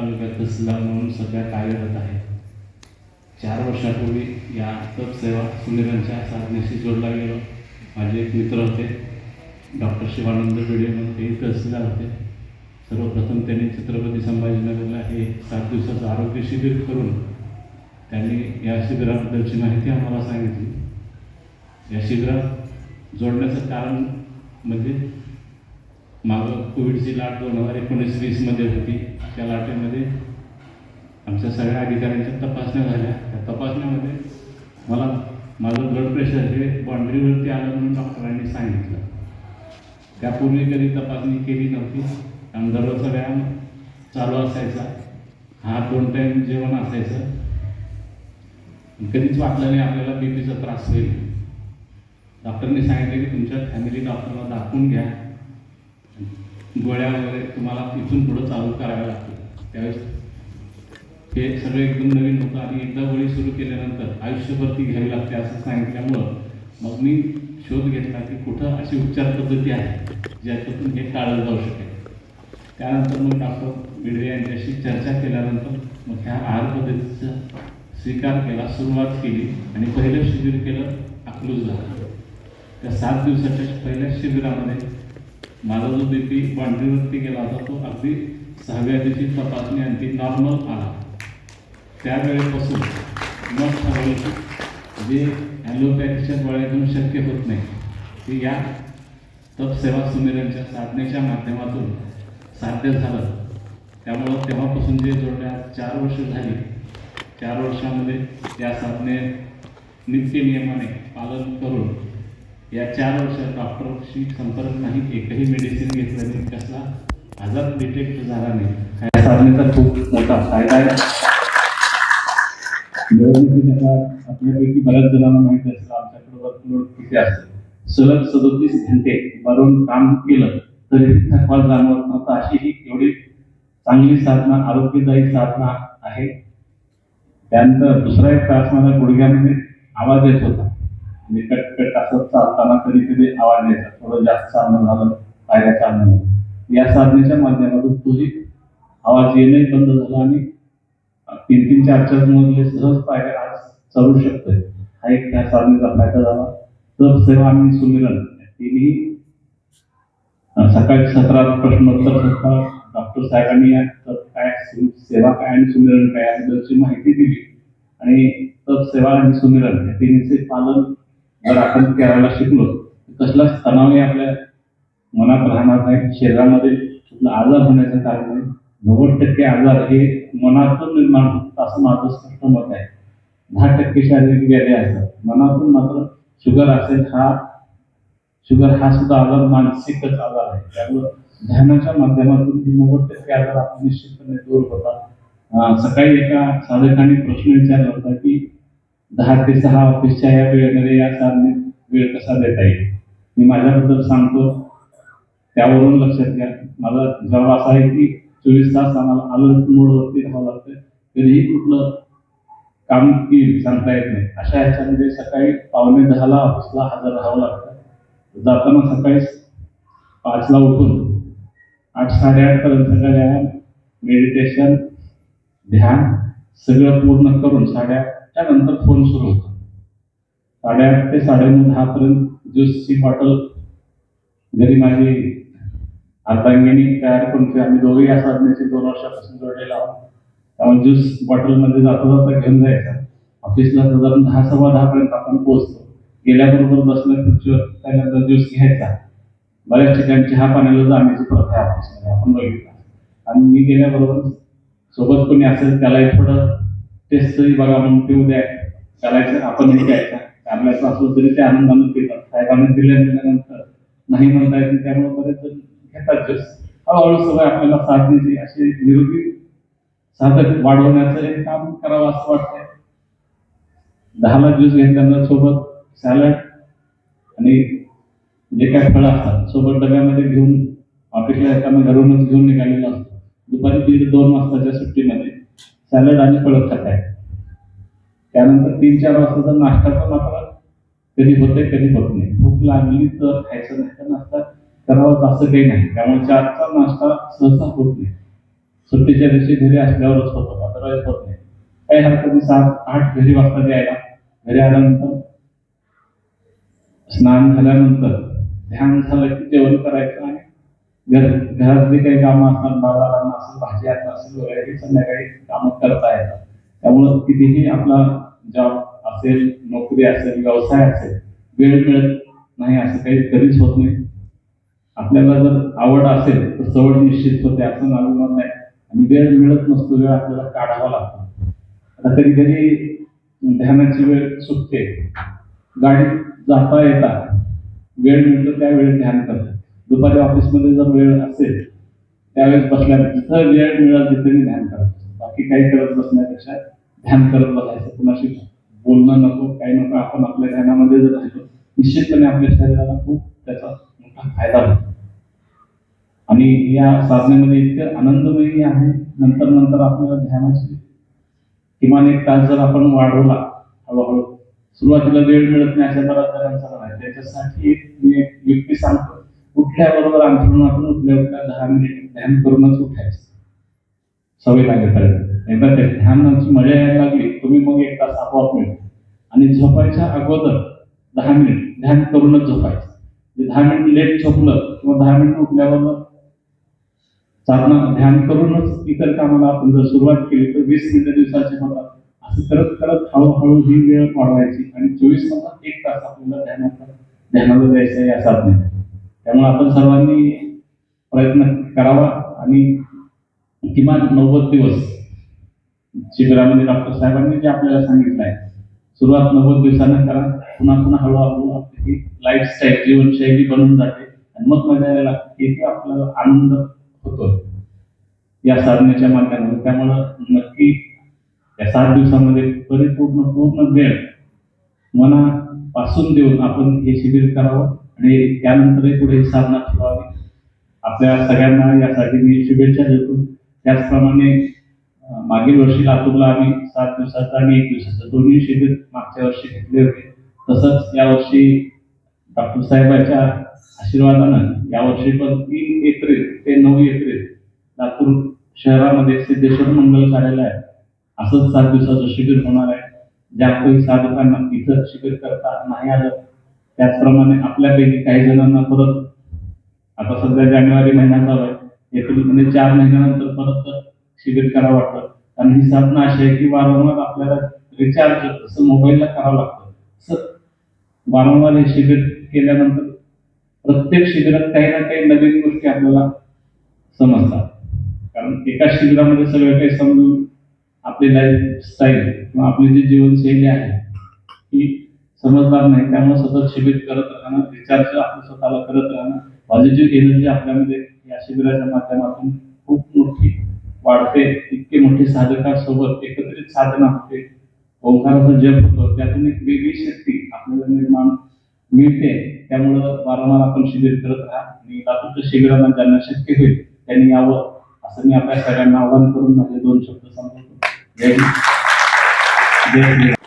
तालुक्यात तहसीलदार म्हणून सध्या कार्यरत आहे. 4 वर्षापूर्वी या तप सेवा सुमिरांच्या साधनेशी जोडला गेलो. माझे एक मित्र होते, डॉक्टर शिवानंद भिडे म्हणून ते तहसीलदार होते. सर्वप्रथम त्यांनी छत्रपती संभाजीनगरला हे 7 दिवसाचं आरोग्य शिबिर करून त्यांनी या शिबिराबद्दलची माहिती आम्हाला सांगितली. या शिबिरात जोडण्याचं कारण म्हणजे मागं कोविडची लाट 2019-20मध्ये होती. त्या लाटेमध्ये आमच्या सगळ्या अधिकाऱ्यांच्या तपासण्या झाल्या. त्या तपासण्यामध्ये मला माझं ब्लड प्रेशर हे बाँड्रीवरती आलं म्हणून डॉक्टरांनी सांगितलं. त्यापूर्वी कधी तपासणी केली नव्हती आणि दररोजचा व्यायाम चालू असायचा. 2 टाईम जेवण असायचं. कधीच वाटलं नाही आपल्याला बीपीचा त्रास होईल. डॉक्टरनी सांगितलं की तुमच्या फॅमिली डॉक्टरला दाखवून घ्या, गोळ्या वगैरे तुम्हाला इथून पुढं चालू कराव्या लागतील. त्यावेळेस हे सगळं एकदम नवीन होतं आणि एकदा गोळी सुरू केल्यानंतर आयुष्यभर ती घ्यावी लागते असं सांगितल्यामुळं मग मी शोध घेतला की कुठं अशी उपचार पद्धती आहे ज्याच्यातून हे टाळलं जाऊ शकेल. त्यानंतर मग डॉक्टर भिडे यांच्याशी चर्चा केल्यानंतर मग ह्या आहार पद्धतीचा स्वीकार केला, सुरुवात केली आणि पहिलं शिबिर केलं अकलूजला. त्या 7 दिवसाच्या पहिल्या शिबिरामध्ये माझा जो बीपी बाँड्रीवरती गेला होता तो अगदी 6व्या दिवशी तपासणी आणखी नॉर्मल आला. त्यावेळेपासून मग ठरवलं की जे ॲलोपॅथीच्या गोळ्यातून शक्य होत नाही ते या तपसेवा सुमिरांच्या साधनेच्या माध्यमातून साध्य झालं. त्यामुळं तेव्हापासून जे जोडल्या 4 वर्ष झाली, 4 वर्षामध्ये या साधने नित्य नियमाने पालन करून या 4 वर्षात डॉक्टरशी संपर्क नाही, एकही मेडिसिन घेतलं नाही, कसला आजार डिटेक्ट झाला नाही. या साधनेचा खूप मोठा फायदा आहे. निवडणुकीच्या काळात आपल्यापैकी बऱ्याच जणांना माहिती असेल आमच्याकडे वर्कलोड किती असतं. सलग 37 घंटे भरून काम केलं तरी थकवा जाणवत नव्हता. अशी ही एवढी चांगली साधना, आरोग्यदायी साधना आहे. त्यानंतर दुसरा एक त्रास मला गुडघ्यामध्ये आवाज येत होता. कटकट असं चालताना कधी कधी आवाज यायचा. थोडं जास्त चालणं झालं, पायऱ्या चालणं झालं. या साधनेच्या माध्यमातून तोही आवाज येणंही बंद झाला आणि 3-3, 4-4 मजले सहज पायऱ्या आज चालू शकतोय. हा एक त्या साधनेचा फायदा झाला. तप सेवा आणि सुमिरन तिन्ही सकाळी सत्रात प्रश्नोत्तर सत्र डॉक्टर साहेबांनी या तप काय, सेवा काय आणि सुमिरन काय याबद्दलची माहिती दिली आणि तप सेवा आणि सुमिरन या तिन्हीचे पालन जर आपण करायला शिकलो तर कसलाच तणावही आपल्या मनात राहणार नाही. शरीरामध्ये कुठला आजार होण्याचं कारण नाही. 90% आजार हे मनातून निर्माण होतात असं माझं स्पष्ट मत आहे. 10% शारीरिक व्याधी असतात. मनातून मात्र शुगर असेल, शुगर हा सुद्धा आजार मानसिकच आजार आहे. त्यामुळे ध्यानाच्या माध्यमातून 90% आजार आपण निश्चितपणे दूर होतात. सकाळी एका साधकाने प्रश्न विचारला होता की 10 ते 6 ऑफिसच्या या वेळेमध्ये या साधनेत वेळ कसा देता येईल. मी माझ्याबद्दल सांगतो. त्यावरून लक्षात घ्या, माझा जवाब असा आहे की 24 तास आम्हाला अलर्ट मोडवरती राहावं लागतं. कधीही कुठलं काम येईल सांगता येत नाही. अशा ह्याच्यामध्ये सकाळी 9:45 ऑफिसला हजर राहावं लागतं. जाताना सकाळी 5ला उठून 8-8:30 पर्यंत व्यायाम, मेडिटेशन, ध्यान सगळं पूर्ण करून 8:30च्या नंतर फोन सुरू होतो. 8:30 ते 9:30-10 पर्यंत ज्यूसची बॉटल घरी माझी अर्धांगिनी तयार करून, आम्ही दोघेही या साधनेचे 2 वर्षापासून जोडलेलो आहोत. त्यामुळे ज्यूस बॉटलमध्ये जाता घेऊन जायचा. ऑफिसला साधारण 10-10:15 पर्यंत आपण पोहोचतो. गेल्याबरोबर बसल्या खुर्चीवर त्यानंतर ज्यूस घ्यायचा. बऱ्याच ठिकाणी चहा पाण्याला जाण्याची प्रथा आहे ऑफिसमध्ये, आपण बघितलं. आणि मी गेल्याबरोबर सोबत कोणी असेल त्यालाही थोडं टेस्टही बघा म्हणून पिऊ द्या, करायचं आपणही घ्यायचा. आपल्याचं असलं तरी ते आनंदाने पितात. साहेबांनी दिल्यानंतर नाही म्हणता येत, त्यामुळे बरेच जण घेतात ज्यूस. हळूहळू सवय आपल्याला साधण्याची, अशी निरोगी साधक वाढवण्याचं एक काम करावं असं वाटतंय. 10ला ज्यूस घेतल्यानंतर सोबत सॅलड आणि जे काय फळं असतात सोबत डब्यामध्ये घेऊन ऑफिसला येताना घरूनच घेऊन निघालेला असतो. दुपारी 1:30-2 वाजताच्या सुट्टीमध्ये सॅलड आणि फळं खाताय. त्यानंतर 3-4 वाजताचा नाश्ताचा मात्र कधी होते कधी होत नाही. भूक लागली तर खायचं, नाही तर नाश्ता करावाच असं काही नाही. त्यामुळे 4चा नाश्ता सहसा होत नाही. सुट्टीच्या दिवशी घरी असल्यावरच होतो, अदरवाईज होत नाही. काही हरकत नाही, 7-8 घरी वाजता यायला. घरी आल्यानंतर स्नान झाल्यानंतर ध्यान झालं की जेवण करायचं आणि घरात जे काही कामं असतात, बाजारात असेल, भाजी असेल वगैरे, हे संध्याकाळी कामं करता येतात. त्यामुळं कितीही आपला जॉब असेल, नोकरी असेल, व्यवसाय असेल, वेळ मिळत नाही असं काही कधीच होत नाही. आपल्याला जर आवड असेल तर सवड निश्चित होते, असं माझं म्हणणं आहे. आणि वेळ मिळत नसतो, वेळ आपल्याला काढावा लागतो. आता कधी कधी ध्यानाची वेळ सुटते, गाडीत जाता येता वेळ मिळतो त्यावेळी ध्यान करतो. दुपारी ऑफिसमध्ये जर वेळ असेल त्यावेळेस बसल्यानंतर जिथं वेळ मिळाल तिथे मी ध्यान करतो. बाकी काही करत बसण्यापेक्षा ध्यान करत बसायचं. कुणाशी बोलणं नको, काही नको. आपण आपल्या ध्यानामध्ये जर राहिलो निश्चितपणे आपल्या शरीराला खूप त्याचा मोठा फायदा होतो. आणि या साधनेमध्ये इतकं आनंदमयी आहे. नंतर नंतर आपल्याला ध्यानाची किमान 1 तास जर आपण वाढवला हळूहळू, सुरुवातीला वेळ मिळत नाही अशा बऱ्याच जणांचा आहे. त्याच्यासाठी मी एक युक्ती सांगतो. उठल्याबरोबर अंथरुणातून उठल्या 10 मिनिट ध्यान करूनच उठायचं, सवय लागेपर्यंत. एकदा ते ध्यानाची मजा यायला लागली तुम्ही मग 1 तास आपोआप मिळतो. आणि झोपायच्या अगोदर 10 मिनिट ध्यान करूनच झोपायचं. 10 मिनिट लेट झोपलं किंवा 10 मिनिट उठल्याबरोबर साधना ध्यान करूनच इतर कामाला आपण जर सुरुवात केली तर 20 मिनिटं दिवसाची होतात. असं करत करत हळूहळू ही वेळ वाढवायची आणि 24 तासात 1 तास आपल्याला ध्यानाला द्यायचं या साधनेत. त्यामुळे आपण सर्वांनी प्रयत्न करावा आणि किमान 90 दिवस शिबिरामध्ये डॉक्टर साहेबांनी जे आपल्याला सांगितलं आहे, सुरुवात 90 दिवसानं करा. पुन्हा पुन्हा हळूहळू आपली लाईफस्टाईल, जीवनशैली बनून जाते आणि मग मजा यायला लागते की आपल्याला आनंद होतो या साधनेच्या माध्यमातून. त्यामुळं नक्की या 7 दिवसामध्ये पूर्ण वेळ मनापासून देऊन आपण हे शिबिर करावं आणि त्यानंतरही पुढे ही साधना ठेवावी. आपल्या सगळ्यांना यासाठी मी शुभेच्छा देतो. त्याचप्रमाणे मागील वर्षी लातूरला आम्ही 7 दिवसाचं आणि 1 दिवसाचं दोन्ही शिबिर मागच्या वर्षी घेतले होते. तसंच यावर्षी डॉक्टर साहेबांच्या आशीर्वादानं यावर्षी पण 3 एप्रिल ते 9 एप्रिल लातूर शहरामध्ये सिद्धेश्वर मंगल कार्यालयात असंच 7 दिवसाचं शिबिर होणार आहे. ज्या काही साधकांना इथं शिबिर करता नाही आलं, त्याचप्रमाणे आपल्यापैकी काही जणांना परत आता सध्या जानेवारी महिना चालू आहे, एप्रिलमध्ये 4 महिन्यानंतर परत शिबिर करावं वाटतं. आणि ही साधना अशी आहे की वारंवार आपल्याला रिचार्ज जसं मोबाईलला करावं लागतं, तसं वारंवार हे शिबिर केल्यानंतर प्रत्येक शिबिरात काही ना काही नवीन गोष्टी आपल्याला समजतात. कारण एका शिबिरामध्ये सगळं काही समजून आपली लाईफस्टाईल किंवा आपली जी जीवनशैली आहे ही समजणार नाही. त्यामुळे सतत शिबिर करत राहणं, रिचार्ज आपलं स्वतःला करत राहणं, पॉझिटिव्ह एनर्जी आपल्यामध्ये या शिबिराच्या माध्यमातून खूप मोठी वाढते. इतके मोठे साधकांसोबत एकत्रित साधना होते, ओंकाराचा जप होतो, त्यातून एक वेगळी शक्ती आपल्याला निर्माण मिळते. त्यामुळं वारंवार आपण शिबिर करत राहा आणि लातूरच्या शिबिरांना ज्यांना शक्य होईल त्यांनी यावं असं मी आपल्या सगळ्यांना आवाहन करून माझे 2 शब्द संपवतो. जय हिंद.